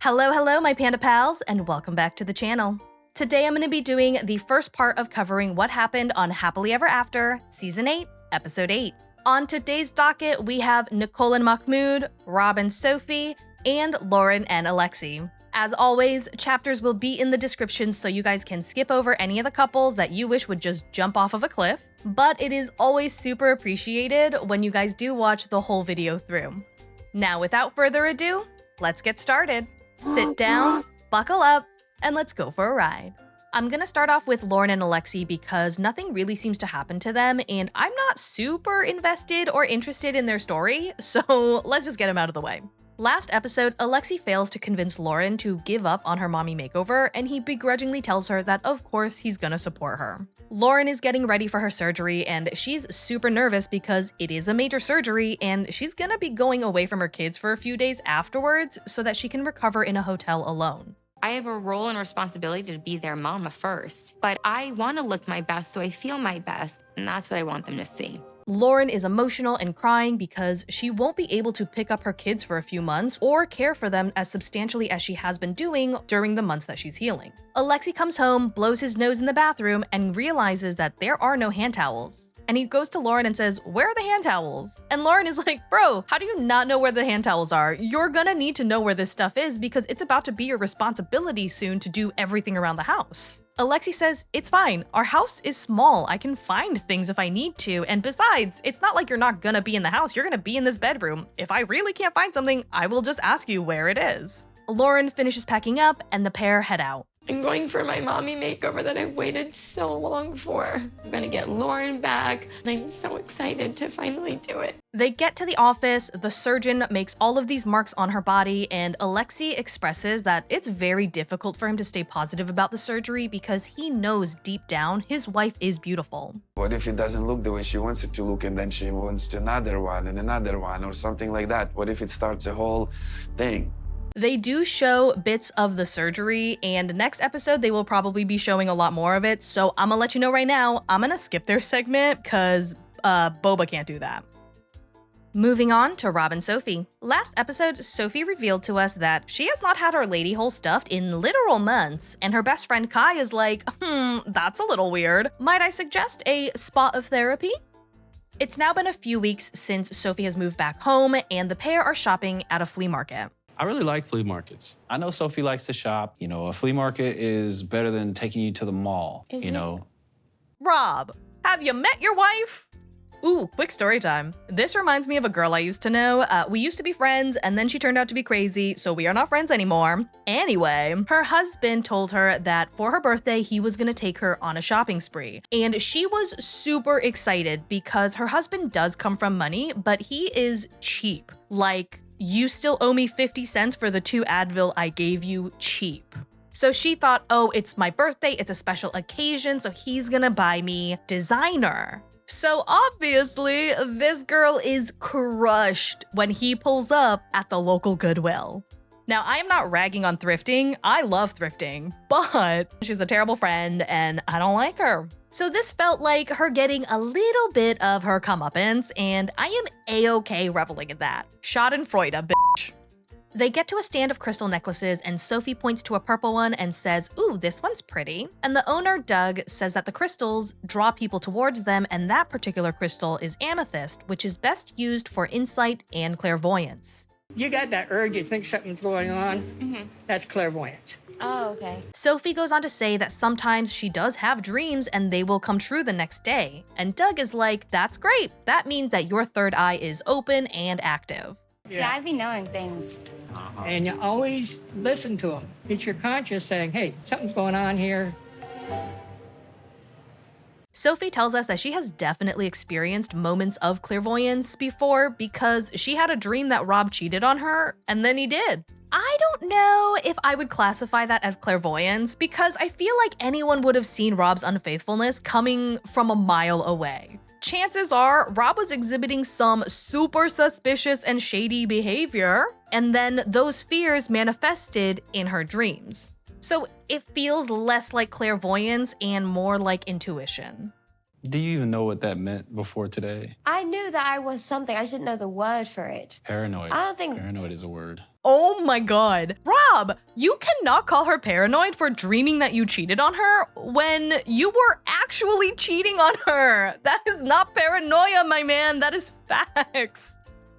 Hello, my panda pals, and welcome back to the channel. Today I'm going to be doing the first part of covering what happened on Happily Ever After, Season 8, Episode 8. On today's docket, we have Nicole and Mahmoud, Rob and Sophie, and Loren and Alexei. As always, chapters will be in the description so you guys can skip over any of the couples that you wish would just jump off of a cliff, but it is always super appreciated when you guys do watch the whole video through. Now, without further ado, let's get started. Sit down, buckle up, and let's go for a ride. I'm gonna start off with Loren and Alexei because nothing really seems to happen to them, and I'm not super invested or interested in their story, so let's just get them out of the way. Last episode, Alexei fails to convince Loren to give up on her mommy makeover, and he begrudgingly tells her that of course he's gonna support her. Loren is getting ready for her surgery, and she's super nervous because it is a major surgery, and she's gonna be going away from her kids for a few days afterwards so that she can recover in a hotel alone. I have a role and responsibility to be their mama first, but I want to look my best so I feel my best, and that's what I want them to see. Loren is emotional and crying because she won't be able to pick up her kids for a few months or care for them as substantially as she has been doing during the months that she's healing. Alexei comes home, blows his nose in the bathroom, and realizes that there are no hand towels. And he goes to Loren and says, "Where are the hand towels?" And Loren is like, "Bro, how do you not know where the hand towels are? You're gonna need to know where this stuff is because it's about to be your responsibility soon to do everything around the house." Alexei says, "It's fine. Our house is small. I can find things if I need to. And besides, it's not like you're not gonna be in the house. You're gonna be in this bedroom. If I really can't find something, I will just ask you where it is." Loren finishes packing up and the pair head out. I'm going for my mommy makeover that I've waited so long for. I'm gonna get Loren back. I'm so excited to finally do it. They get to the office, the surgeon makes all of these marks on her body, and Alexei expresses that it's very difficult for him to stay positive about the surgery because he knows deep down his wife is beautiful. What if it doesn't look the way she wants it to look and then she wants another one and another one or something like that? What if it starts a whole thing? They do show bits of the surgery, and next episode they will probably be showing a lot more of it, so I'm gonna let you know right now, I'm gonna skip their segment because Boba can't do that. Moving on to Rob and Sophie. Last episode, Sophie revealed to us that she has not had her lady hole stuffed in literal months, and her best friend Kai is like, that's a little weird. Might I suggest a spot of therapy? It's now been a few weeks since Sophie has moved back home, and the pair are shopping at a flea market. I really like flea markets. I know Sophie likes to shop. You know, a flea market is better than taking you to the mall, you know. Rob, have you met your wife? Ooh, quick story time. This reminds me of a girl I used to know. We used to be friends, and then she turned out to be crazy, so we are not friends anymore. Anyway, her husband told her that for her birthday, he was gonna take her on a shopping spree. And she was super excited because her husband does come from money, but he is cheap. Like, "You still owe me 50 cents for the 2 Advil I gave you, cheap." So she thought, oh, it's my birthday, it's a special occasion, so he's gonna buy me designer. So obviously, this girl is crushed when he pulls up at the local Goodwill. Now, I am not ragging on thrifting, I love thrifting, but she's a terrible friend and I don't like her. So this felt like her getting a little bit of her comeuppance, and I am a-okay reveling in that. Schadenfreude, bitch. They get to a stand of crystal necklaces, and Sophie points to a purple one and says, "Ooh, this one's pretty." And the owner, Doug, says that the crystals draw people towards them, and that particular crystal is amethyst, which is best used for insight and clairvoyance. You got that urge, you think something's going on, that's clairvoyance. Oh, okay. Sophie goes on to say that sometimes she does have dreams and they will come true the next day. And Doug is like, "That's great. That means that your third eye is open and active." See, I be knowing things. And you always listen to them. It's your conscience saying, hey, something's going on here. Sophie tells us that she has definitely experienced moments of clairvoyance before because she had a dream that Rob cheated on her, and then he did. I don't know if I would classify that as clairvoyance because I feel like anyone would have seen Rob's unfaithfulness coming from a mile away. Chances are Rob was exhibiting some super suspicious and shady behavior, and then those fears manifested in her dreams. So it feels less like clairvoyance and more like intuition. Do you even know what that meant before today? I knew that I was something. I just didn't know the word for it. Paranoid. I don't think- Paranoid is a word. Oh my god. Rob, you cannot call her paranoid for dreaming that you cheated on her when you were actually cheating on her. That is not paranoia, my man. That is facts.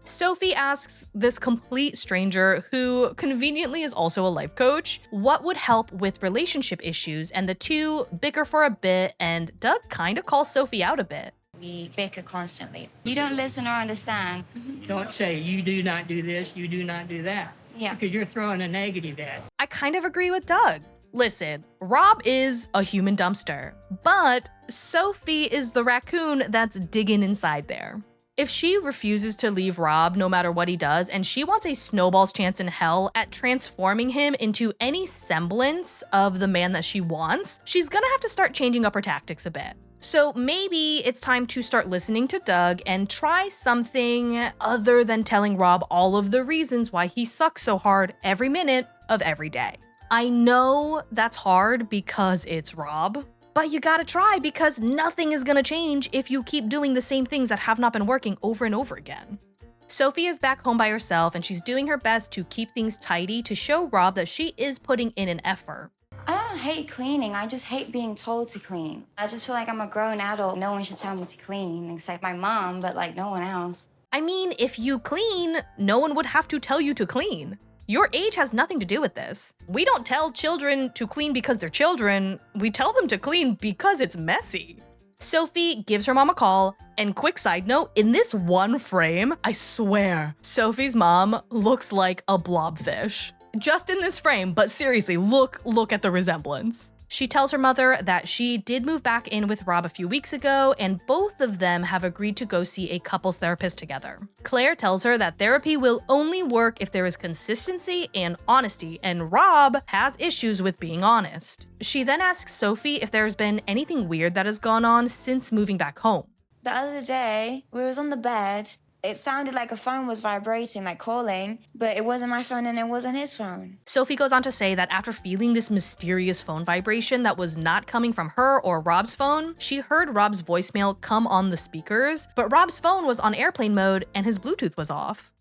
Sophie asks this complete stranger, who conveniently is also a life coach, what would help with relationship issues, and the two bicker for a bit, and Doug kind of calls Sophie out a bit. We bicker constantly. You don't listen or understand. Don't say, you do not do this, you do not do that. Yeah. Because you're throwing a negative at it. I kind of agree with Doug. Listen, Rob is a human dumpster, but Sophie is the raccoon that's digging inside there. If she refuses to leave Rob no matter what he does, and she wants a snowball's chance in hell at transforming him into any semblance of the man that she wants, she's gonna have to start changing up her tactics a bit. So maybe it's time to start listening to Doug and try something other than telling Rob all of the reasons why he sucks so hard every minute of every day. I know that's hard because it's Rob, but you gotta try because nothing is gonna change if you keep doing the same things that have not been working over and over again. Sophie is back home by herself and she's doing her best to keep things tidy to show Rob that she is putting in an effort. I don't hate cleaning. I just hate being told to clean. I just feel like I'm a grown adult. No one should tell me to clean, except my mom, but like no one else. I mean, if you clean, no one would have to tell you to clean. Your age has nothing to do with this. We don't tell children to clean because they're children. We tell them to clean because it's messy. Sophie gives her mom a call, and quick side note, in this one frame, I swear, Sophie's mom looks like a blobfish. Just in this frame, but seriously, look at the resemblance. She tells her mother that she did move back in with Rob a few weeks ago, and both of them have agreed to go see a couples therapist together. Claire tells her that therapy will only work if there is consistency and honesty, and Rob has issues with being honest. She then asks Sophie if there's been anything weird that has gone on since moving back home. The other day, we was on the bed. It sounded like a phone was vibrating, like calling, but it wasn't my phone and it wasn't his phone. Sophie goes on to say that after feeling this mysterious phone vibration that was not coming from her or Rob's phone, she heard Rob's voicemail come on the speakers, but Rob's phone was on airplane mode and his Bluetooth was off.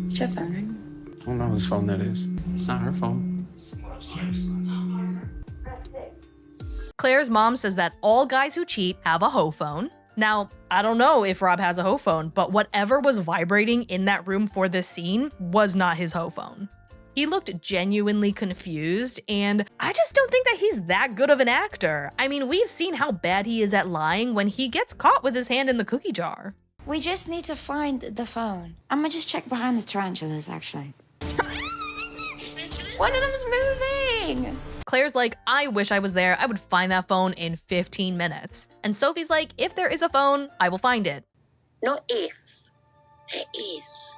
It's your phone. I don't know whose phone that is. It's not her phone. Claire's mom says that all guys who cheat have a hoe phone. Now, I don't know if Rob has a hoe phone, but whatever was vibrating in that room for this scene was not his hoe phone. He looked genuinely confused, and I just don't think that he's that good of an actor. I mean, we've seen how bad he is at lying when he gets caught with his hand in the cookie jar. We just need to find the phone. I'm gonna just check behind the tarantulas, actually. One of them's moving! Claire's like, I wish I was there. I would find that phone in 15 minutes. And Sophie's like, if there is a phone, I will find it. Not if. There is.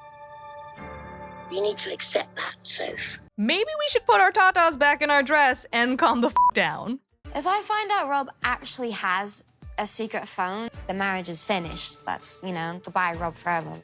You need to accept that, Soph. Maybe we should put our tatas back in our dress and calm the down. If I find out Rob actually has a secret phone, the marriage is finished. That's, goodbye, Rob, forever.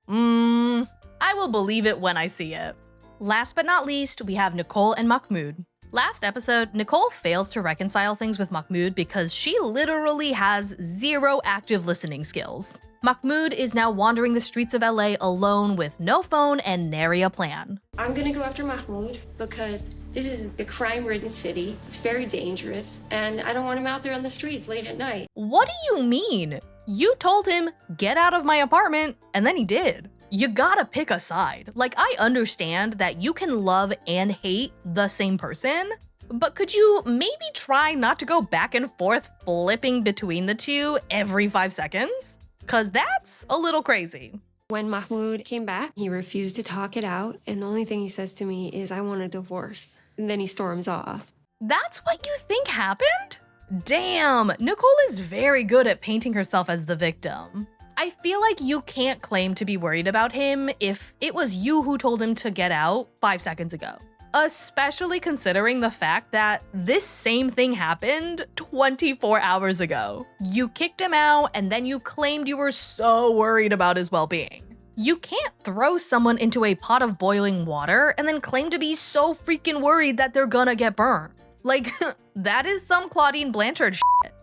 I will believe it when I see it. Last but not least, we have Nicole and Mahmoud. Last episode, Nicole fails to reconcile things with Mahmoud because she literally has zero active listening skills. Mahmoud is now wandering the streets of LA alone with no phone and nary a plan. I'm gonna go after Mahmoud because this is a crime-ridden city. It's very dangerous, and I don't want him out there on the streets late at night. What do you mean? You told him, get out of my apartment, and then he did. You gotta pick a side. Like, I understand that you can love and hate the same person, but could you maybe try not to go back and forth flipping between the two every 5 seconds? Cause that's a little crazy. When Mahmoud came back, he refused to talk it out, and the only thing he says to me is, I want a divorce. And then he storms off. That's what you think happened? Damn, Nicole is very good at painting herself as the victim. I feel like you can't claim to be worried about him if it was you who told him to get out 5 seconds ago. Especially considering the fact that this same thing happened 24 hours ago. You kicked him out and then you claimed you were so worried about his well-being. You can't throw someone into a pot of boiling water and then claim to be so freaking worried that they're gonna get burned. Like, that is some Claudine Blanchard shit.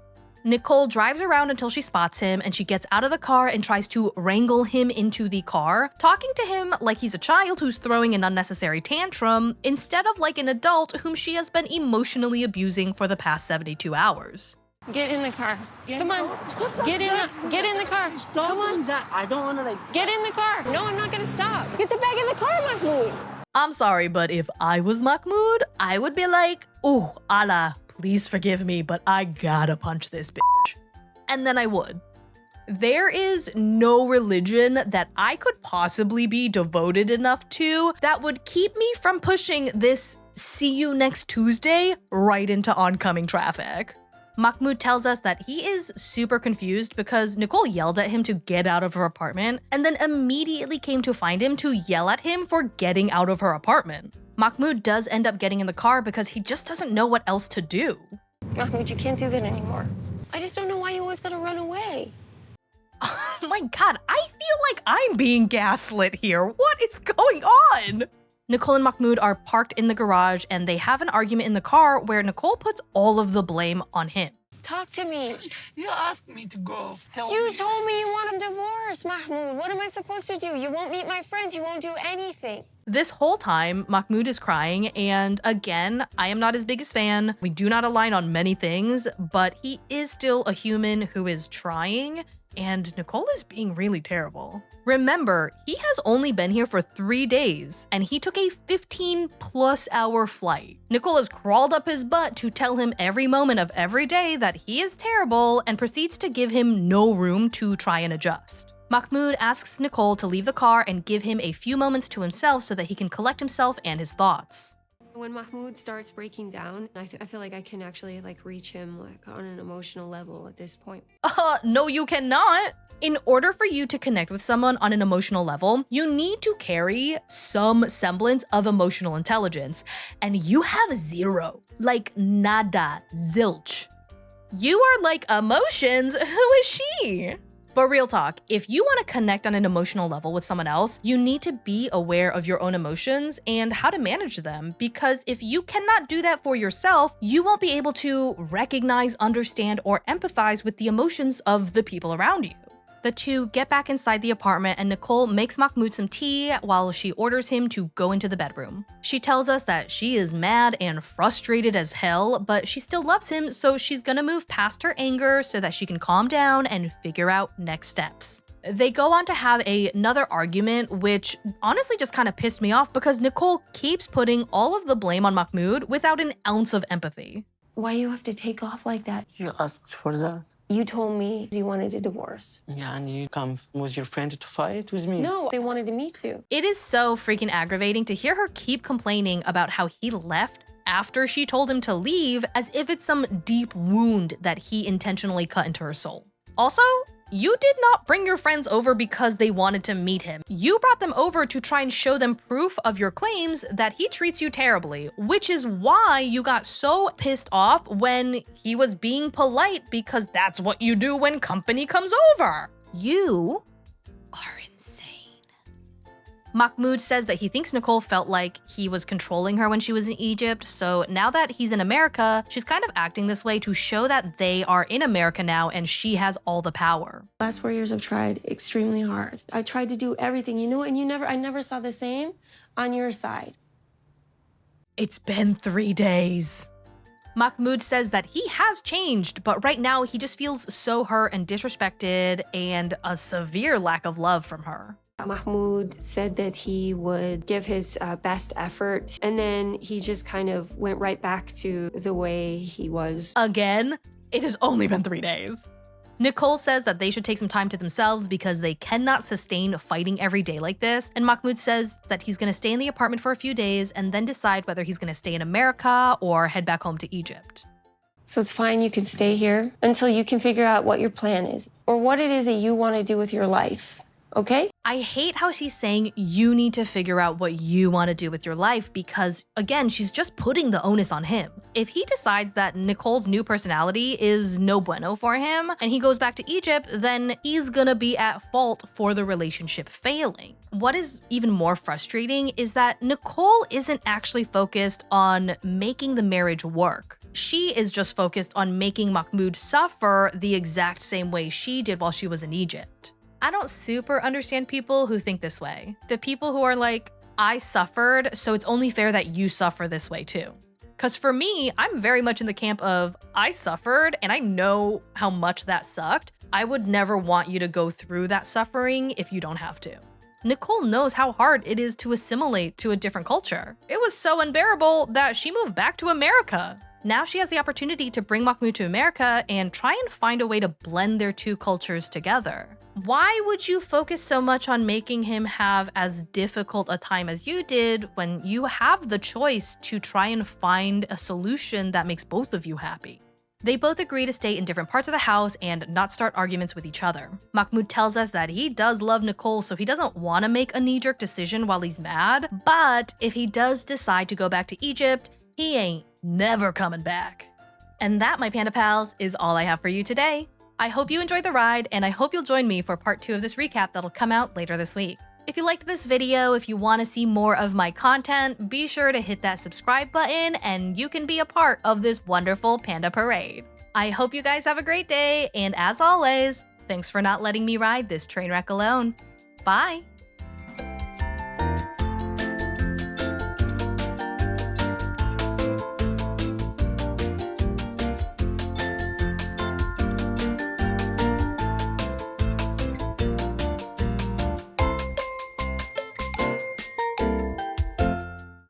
Nicole drives around until she spots him, and she gets out of the car and tries to wrangle him into the car, talking to him like he's a child who's throwing an unnecessary tantrum instead of like an adult whom she has been emotionally abusing for the past 72 hours. Get in the car. Come on. Get in the car. Come on. I don't want to like... Get in the car. No, I'm not going to stop. Get the bag in the car, Mahmoud. I'm sorry, but if I was Mahmoud, I would be like, "Oh, Allah, please forgive me, but I gotta punch this bitch." And then I would. There is no religion that I could possibly be devoted enough to that would keep me from pushing this "see you next Tuesday" right into oncoming traffic. Mahmoud tells us that he is super confused because Nicole yelled at him to get out of her apartment and then immediately came to find him to yell at him for getting out of her apartment. Mahmoud does end up getting in the car because he just doesn't know what else to do. Mahmoud, you can't do that anymore. I just don't know why you always gotta run away. Oh my god, I feel like I'm being gaslit here. What is going on? Nicole and Mahmoud are parked in the garage and they have an argument in the car where Nicole puts all of the blame on him. Talk to me. You asked me to go. You told me you want a divorce, Mahmoud. What am I supposed to do? You won't meet my friends. You won't do anything. This whole time, Mahmoud is crying, and again, I am not his biggest fan. We do not align on many things, but he is still a human who is trying, and Nicole is being really terrible. Remember, he has only been here for 3 days, and he took a 15+ hour flight. Nicole has crawled up his butt to tell him every moment of every day that he is terrible and proceeds to give him no room to try and adjust. Mahmoud asks Nicole to leave the car and give him a few moments to himself so that he can collect himself and his thoughts. When Mahmoud starts breaking down, I feel like I can actually reach him on an emotional level at this point. No, you cannot. In order for you to connect with someone on an emotional level, you need to carry some semblance of emotional intelligence. And you have zero. Like nada, zilch. You are like emotions, who is she? But real talk, if you want to connect on an emotional level with someone else, you need to be aware of your own emotions and how to manage them, because if you cannot do that for yourself, you won't be able to recognize, understand, or empathize with the emotions of the people around you. The two get back inside the apartment and Nicole makes Mahmoud some tea while she orders him to go into the bedroom. She tells us that she is mad and frustrated as hell, but she still loves him, so she's gonna move past her anger so that she can calm down and figure out next steps. They go on to have another argument, which honestly just kind of pissed me off because Nicole keeps putting all of the blame on Mahmoud without an ounce of empathy. Why you have to take off like that? You asked for that. You told me you wanted a divorce. Yeah, and you come with your friend to fight with me? No, they wanted to meet you. It is so freaking aggravating to hear her keep complaining about how he left after she told him to leave, as if it's some deep wound that he intentionally cut into her soul. Also, you did not bring your friends over because they wanted to meet him. You brought them over to try and show them proof of your claims that he treats you terribly, which is why you got so pissed off when he was being polite, because that's what you do when company comes over. You are insane. Mahmoud says that he thinks Nicole felt like he was controlling her when she was in Egypt, so now that he's in America, she's kind of acting this way to show that they are in America now and she has all the power. Last 4 years I've tried extremely hard. I tried to do everything, and I never saw the same on your side. It's been 3 days. Mahmoud says that he has changed, but right now he just feels so hurt and disrespected and a severe lack of love from her. Mahmoud said that he would give his best effort, and then he just kind of went right back to the way he was. Again, it has only been 3 days. Nicole says that they should take some time to themselves because they cannot sustain fighting every day like this, and Mahmoud says that he's gonna stay in the apartment for a few days and then decide whether he's gonna stay in America or head back home to Egypt. So it's fine, you can stay here until you can figure out what your plan is or what it is that you want to do with your life. okay? I hate how she's saying you need to figure out what you want to do with your life because, again, she's just putting the onus on him. If he decides that Nicole's new personality is no bueno for him and he goes back to Egypt, then he's gonna be at fault for the relationship failing. What is even more frustrating is that Nicole isn't actually focused on making the marriage work. She is just focused on making Mahmoud suffer the exact same way she did while she was in Egypt. I don't super understand people who think this way. The people who are like, I suffered, so it's only fair that you suffer this way too. Because for me, I'm very much in the camp of, I suffered and I know how much that sucked. I would never want you to go through that suffering if you don't have to. Nicole knows how hard it is to assimilate to a different culture. It was so unbearable that she moved back to America. Now she has the opportunity to bring Mahmoud to America and try and find a way to blend their two cultures together. Why would you focus so much on making him have as difficult a time as you did when you have the choice to try and find a solution that makes both of you happy? They both agree to stay in different parts of the house and not start arguments with each other. Mahmoud tells us that he does love Nicole, so he doesn't want to make a knee-jerk decision while he's mad, but if he does decide to go back to Egypt, he ain't never coming back. And that, my Panda Pals, is all I have for you today. I hope you enjoyed the ride, and I hope you'll join me for part 2 of this recap that'll come out later this week. If you liked this video, if you want to see more of my content, be sure to hit that subscribe button and you can be a part of this wonderful panda parade. I hope you guys have a great day, and as always, thanks for not letting me ride this train wreck alone. Bye!